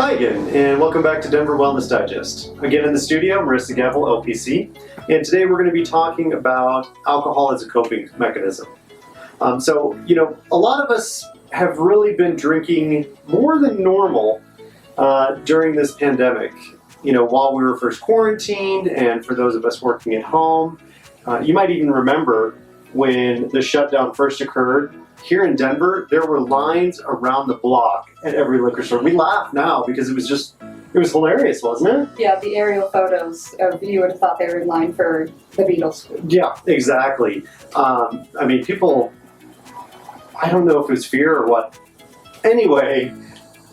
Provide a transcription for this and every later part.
Hi again, and welcome back to Denver Wellness Digest. Again in the studio, Marissa Gavel, LPC, and today we're going to be talking about alcohol as a coping mechanism. A lot of us have really been drinking more than normal during this pandemic. While we were first quarantined, and for those of us working at home, you might even remember when the shutdown first occurred. Here in Denver, there were lines around the block at every liquor store. We laugh now because it was hilarious, wasn't it? Yeah, the aerial photos of you would have thought they were in line for the Beatles. Yeah, exactly. People, I don't know if it was fear or what. Anyway.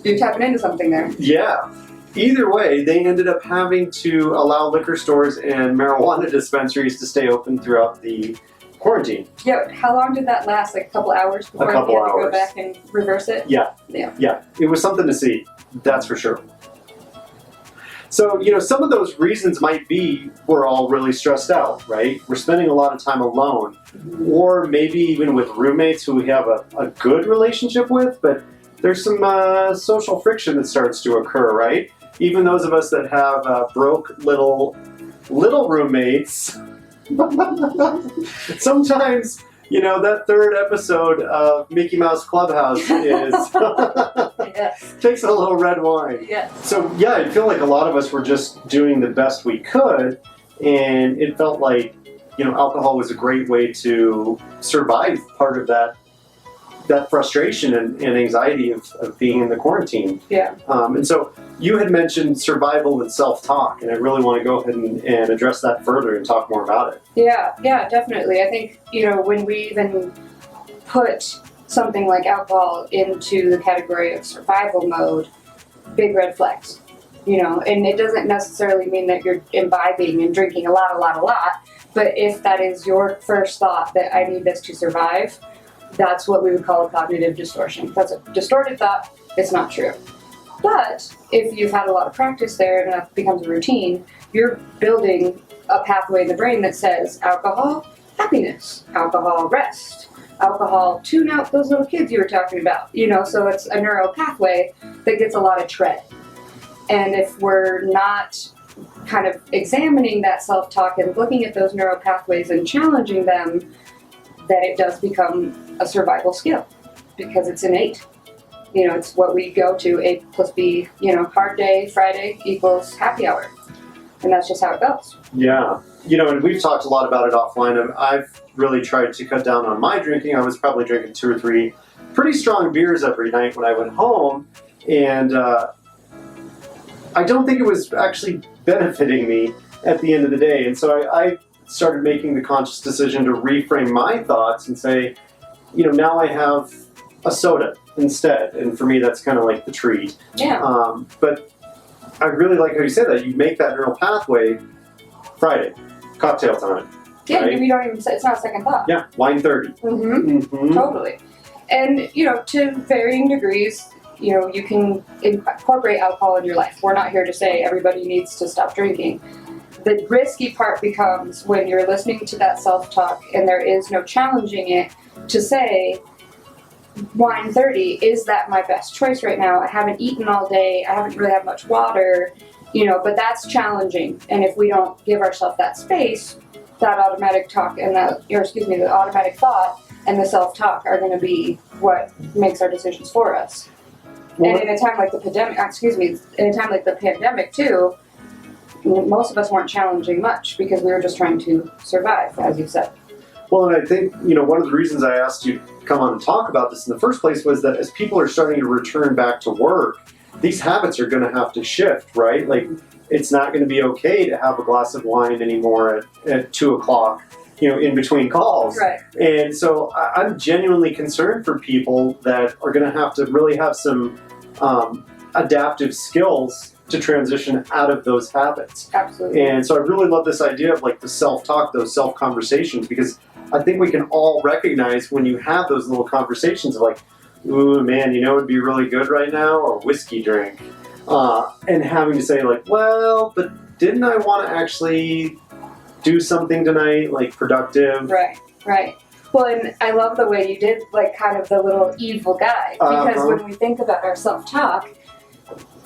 You're tapping into something there. Yeah. Either way, they ended up having to allow liquor stores and marijuana dispensaries to stay open throughout the quarantine. Yeah, how long did that last? Like a couple hours before you had to go back and reverse it? Yeah. It was something to see, that's for sure. So, some of those reasons might be we're all really stressed out, right? We're spending a lot of time alone, or maybe even with roommates who we have a good relationship with, but there's some social friction that starts to occur, right? Even those of us that have broke little roommates, sometimes, that third episode of Mickey Mouse Clubhouse yes. takes a little red wine. Yes. So yeah, I feel like a lot of us were just doing the best we could, and it felt like, alcohol was a great way to survive part of that frustration and anxiety of being in the quarantine. Yeah. And so you had mentioned survival and self-talk, and I really want to go ahead and address that further and talk more about it. Yeah, definitely. I think, when we even put something like alcohol into the category of survival mode, big red flags, and it doesn't necessarily mean that you're imbibing and drinking a lot, but if that is your first thought that I need this to survive, that's what we would call a cognitive distortion. That's a distorted thought. It's not true. But if you've had a lot of practice there and that becomes a routine, you're building a pathway in the brain that says alcohol, happiness, alcohol, rest, alcohol, tune out those little kids you were talking about. So it's a neural pathway that gets a lot of tread. And if we're not kind of examining that self-talk and looking at those neural pathways and challenging them, that it does become a survival skill because it's innate. It's what we go to, A plus B, hard day, Friday equals happy hour. And that's just how it goes. Yeah. And we've talked a lot about it offline. I've really tried to cut down on my drinking. I was probably drinking 2 or 3 pretty strong beers every night when I went home. And I don't think it was actually benefiting me at the end of the day. And so I started making the conscious decision to reframe my thoughts and say, now I have a soda instead. And for me, that's kind of like the treat. Yeah. But I really like how you said that. You make that neural pathway Friday, cocktail time. Yeah, right? you don't even say, it's not a second thought. Yeah, wine 30. Totally. And, to varying degrees, you can incorporate alcohol in your life. We're not here to say everybody needs to stop drinking. The risky part becomes when you're listening to that self-talk and there is no challenging it to say, wine 30, is that my best choice right now? I haven't eaten all day. I haven't really had much water, but that's challenging. And if we don't give ourselves that space, that automatic talk and the automatic thought and the self-talk are going to be what makes our decisions for us. Well, and in a time like the pandemic too, most of us weren't challenging much because we were just trying to survive, as you said. Well, and I think, one of the reasons I asked you to come on and talk about this in the first place was that as people are starting to return back to work, these habits are going to have to shift, right? Like, it's not going to be okay to have a glass of wine anymore at 2 o'clock, in between calls. Right. And so I'm genuinely concerned for people that are going to have to really have some adaptive skills to transition out of those habits. Absolutely. And so I really love this idea of like the self-talk, those self-conversations, because I think we can all recognize when you have those little conversations of like, ooh, man, it'd be really good right now, a whiskey drink. And having to say like, well, but didn't I want to actually do something tonight, like productive? Right. Well, and I love the way you did like kind of the little evil guy, because when we think about our self-talk,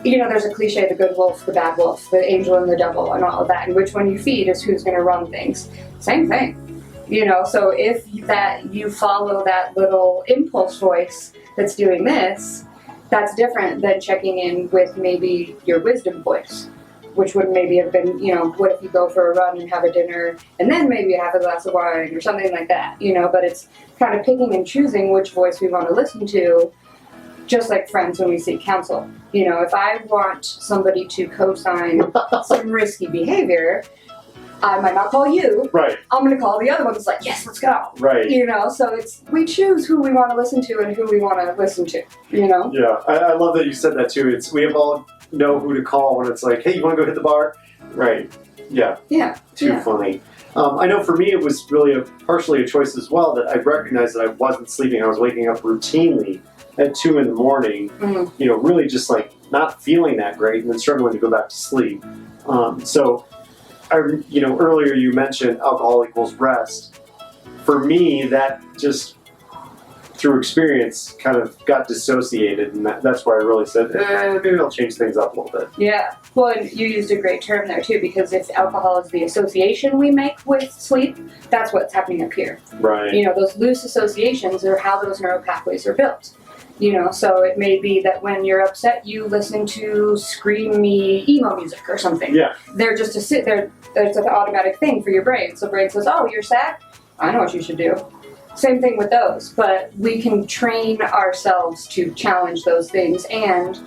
there's a cliche, the good wolf, the bad wolf, the angel and the devil, and all of that. And which one you feed is who's going to run things. Same thing. So if you follow that little impulse voice that's doing this, that's different than checking in with maybe your wisdom voice, which would maybe have been, what if you go for a run and have a dinner and then maybe have a glass of wine or something like that, but it's kind of picking and choosing which voice we want to listen to, just like friends when we seek counsel. If I want somebody to co-sign some risky behavior, I might not call you. Right. I'm going to call the other one that's like, yes, let's go. Right. So we choose who we want to listen to and who we want to listen to, Yeah, I love that you said that too. We have all know who to call when it's like, hey, you want to go hit the bar? Right. Yeah. Yeah. Too funny. I know for me it was really partially a choice as well, that I recognized that I wasn't sleeping. I was waking up routinely at 2 in the morning, really just like not feeling that great and then struggling to go back to sleep. Earlier you mentioned alcohol equals rest. For me, that just through experience kind of got dissociated, and that's where I really said, maybe I'll change things up a little bit. Yeah. Well, and you used a great term there too, because if alcohol is the association we make with sleep, that's what's happening up here. Right. Those loose associations are how those neural pathways are built. So it may be that when you're upset, you listen to screamy emo music or something. Yeah. They're just to sit there. It's an automatic thing for your brain. So brain says, oh, you're sad? I know what you should do. Same thing with those. But we can train ourselves to challenge those things and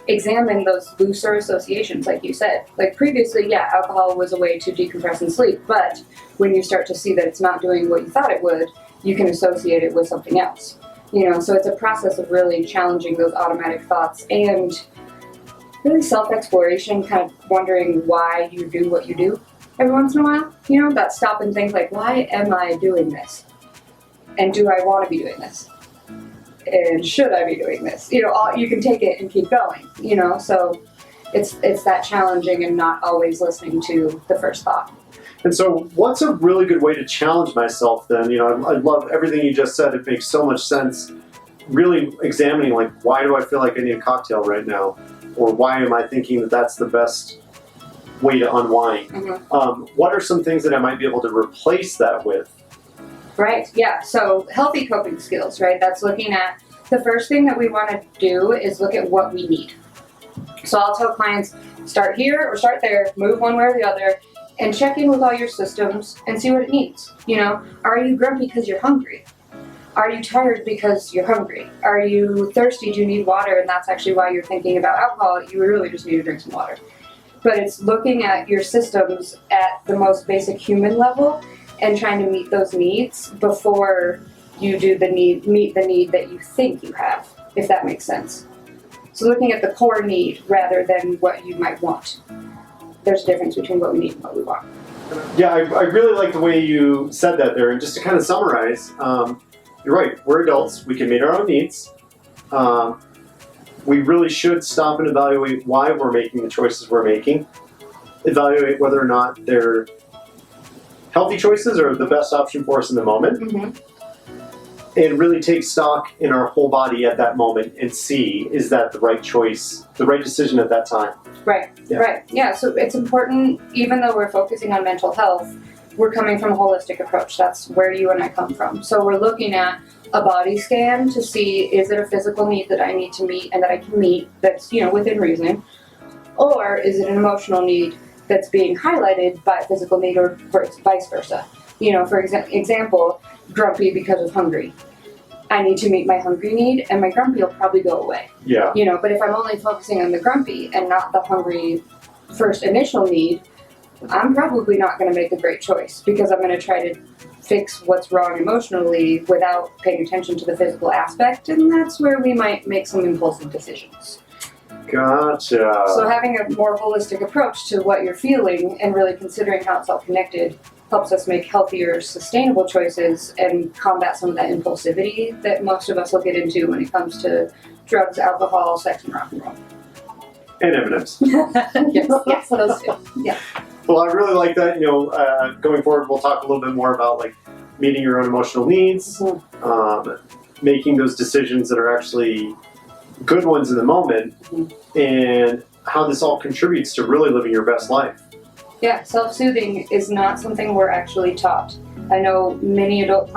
examine those looser associations, like you said. Like previously, yeah, alcohol was a way to decompress and sleep. But when you start to see that it's not doing what you thought it would, you can associate it with something else. So it's a process of really challenging those automatic thoughts and really self-exploration, kind of wondering why you do what you do every once in a while. That stop and think like, why am I doing this? And do I want to be doing this? And should I be doing this? You can take it and keep going, so it's that challenging and not always listening to the first thought. And so what's a really good way to challenge myself then? I love everything you just said. It makes so much sense. Really examining, like, why do I feel like I need a cocktail right now? Or why am I thinking that that's the best way to unwind? Mm-hmm. What are some things that I might be able to replace that with? Right, yeah. So healthy coping skills, right? That's looking at the first thing that we want to do is look at what we need. So I'll tell clients, start here or start there, move one way or the other, and check in with all your systems and see what it needs. Are you grumpy because you're hungry? Are you tired because you're hungry? Are you thirsty? Do you need water? And that's actually why you're thinking about alcohol. You really just need to drink some water. But it's looking at your systems at the most basic human level and trying to meet those needs before you do meet the need that you think you have, if that makes sense. So looking at the core need rather than what you might want. There's a difference between what we need and what we want. Yeah, I really like the way you said that there. And just to kind of summarize, you're right. We're adults. We can meet our own needs. We really should stop and evaluate why we're making the choices we're making. Evaluate whether or not they're healthy choices or the best option for us in the moment. Mm-hmm. And really take stock in our whole body at that moment and see, is that the right choice, the right decision at that time? Right, Yeah. Right. Yeah, so it's important, even though we're focusing on mental health, we're coming from a holistic approach. That's where you and I come from. So we're looking at a body scan to see, is it a physical need that I need to meet and that I can meet that's, within reason? Or is it an emotional need that's being highlighted by a physical need or vice versa? For example, grumpy because of hungry. I need to meet my hungry need, and my grumpy will probably go away. Yeah. But if I'm only focusing on the grumpy and not the hungry first initial need, I'm probably not going to make a great choice because I'm going to try to fix what's wrong emotionally without paying attention to the physical aspect, and that's where we might make some impulsive decisions. Gotcha. So having a more holistic approach to what you're feeling and really considering how it's all connected helps us make healthier, sustainable choices and combat some of that impulsivity that most of us will get into when it comes to drugs, alcohol, sex, and rock and roll. And M&Ms. yes, those two. Yeah. Well, I really like that. Going forward, we'll talk a little bit more about meeting your own emotional needs, making those decisions that are actually good ones in the moment, and how this all contributes to really living your best life. Yeah, self-soothing is not something we're actually taught. I know many adult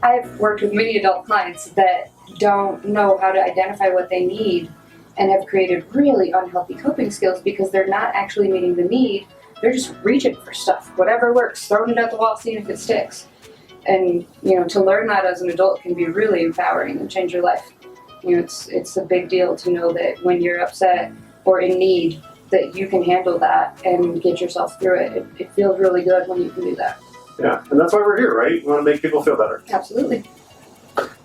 I've worked with many adult clients that don't know how to identify what they need and have created really unhealthy coping skills because they're not actually meeting the need. They're just reaching for stuff. Whatever works, throwing it at the wall, seeing if it sticks. And, to learn that as an adult can be really empowering and change your life. It's a big deal to know that when you're upset or in need, that you can handle that and get yourself through it. It feels really good when you can do that. Yeah, and that's why we're here, right? We want to make people feel better. Absolutely.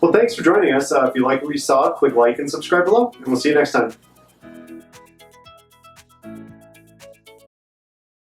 Well, thanks for joining us. If you like what you saw, click like and subscribe below, and we'll see you next time.